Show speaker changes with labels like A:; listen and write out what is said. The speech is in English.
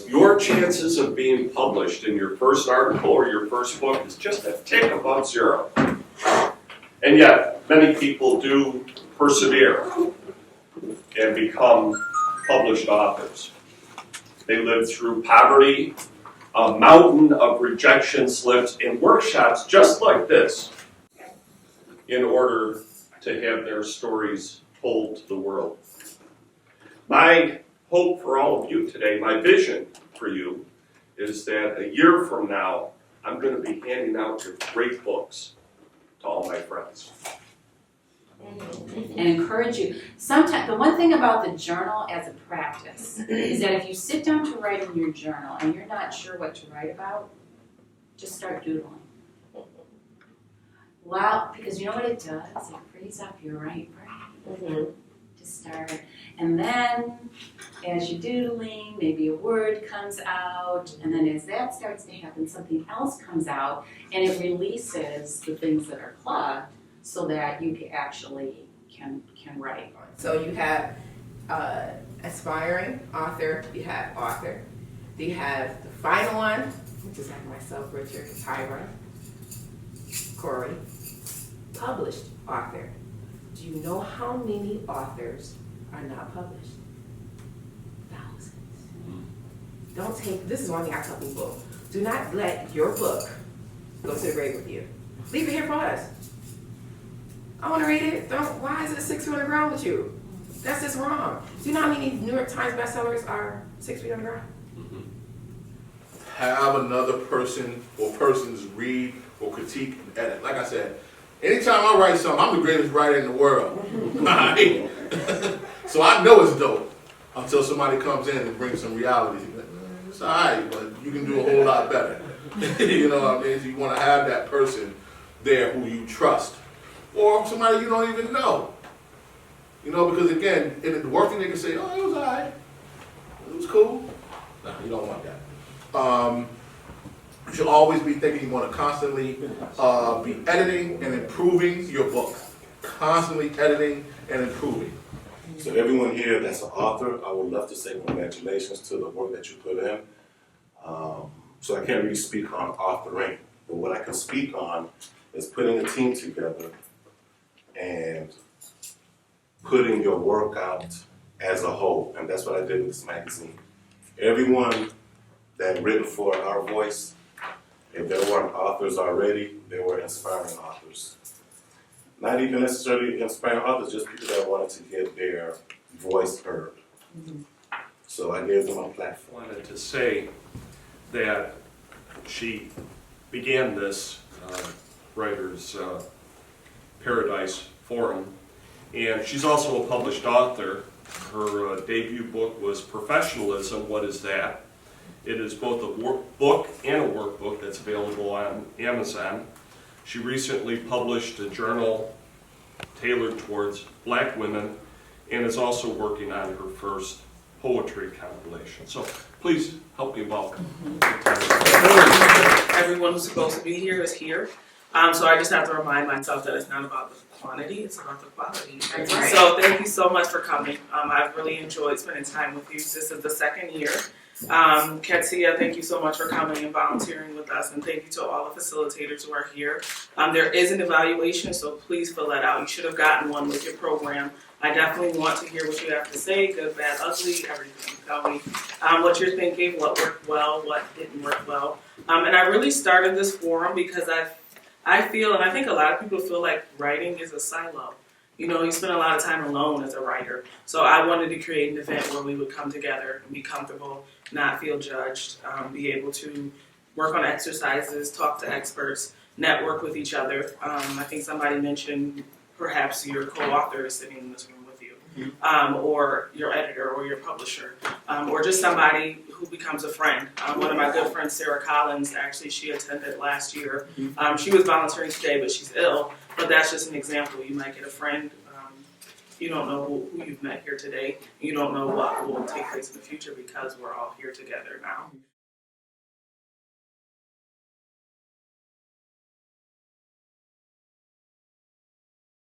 A: Your chances of being published in your first article or your first book is just a tick above zero. And yet, many people do persevere and become published authors. They live through poverty, a mountain of rejection slips, and workshops just like this in order to have their stories told to the world. My hope for all of you today, my vision for you, is that a year from now, I'm going to be handing out your great books to all my friends.
B: And encourage you. Sometimes, the one thing about the journal as a practice is that if you sit down to write in your journal and you're not sure what to write about, just start doodling. Wow, because you know what it does? It frees up your right brain to start. And then, as you're doodling, maybe a word comes out, and then as that starts to happen, something else comes out, and it releases the things that are clogged so that you actually can write.
C: So you have aspiring author, you have author, you have the final one, which is like myself, Richard, Tyra, Corey, published author. Do you know how many authors are not published? Thousands. Don't take, this is one thing I tell people, do not let your book go to the grave with you. Leave it here for us. I want to read it. Why is it 6 feet on the ground with you? That's just wrong. Do you know how many New York Times bestsellers are 6 feet on the ground?
D: Have another person or persons read or critique and edit. Like I said, anytime I write something, I'm the greatest writer in the world. Right? So I know it's dope until somebody comes in and brings some reality. It's all right, but you can do a whole lot better. You know what I mean? So you want to have that person there who you trust. Or somebody you don't even know. You know, because again, the worst thing they can say, oh, it was all right. It was cool. No, you don't want that. You should always be thinking you want to constantly be editing and improving your book. Constantly editing and improving.
E: So everyone here that's an author, I would love to say congratulations to the work that you put in. So I can't really speak on authoring, but what I can speak on is putting a team together and putting your work out as a whole. And that's what I did with this magazine. Everyone that written for Our Voice, if they weren't authors already, they were inspiring authors. Not even necessarily inspiring authors, just people that wanted to get their voice heard. So I gave them a platform.
A: I wanted to say that she began this Writers Paradise Forum, and she's also a published author. Her debut book was Professionalism, What Is That? It is both a book and a workbook that's available on Amazon. She recently published a journal tailored towards Black women and is also working on her first poetry compilation. So please help me welcome.
F: Everyone who's supposed to be here is here. So I just have to remind myself that it's not about the quantity, it's about the quality.
B: Right.
F: So thank you so much for coming. I've really enjoyed spending time with you. This is the second year. Katsia, thank you so much for coming and volunteering with us, and thank you to all the facilitators who are here. There is an evaluation, so please fill that out. You should have gotten one with your program. I definitely want to hear what you have to say, good, bad, ugly, everything. Tell me what you're thinking, what worked well, what didn't work well. And I really started this forum because I feel, and I think a lot of people feel like writing is a silo. You know, you spend a lot of time alone as a writer. So I wanted to create an event where we would come together and be comfortable, not feel judged, be able to work on exercises, talk to experts, network with each other. I think somebody mentioned perhaps your co-author is sitting in this room with you, or your editor or your publisher, or just somebody who becomes a friend. One of my good friends, Sarah Collins, actually she attended last year. She was volunteering today, but she's ill. But that's just an example. You might get a friend. You don't know who you've met here today. You don't know what will take place in the future because we're all here together now.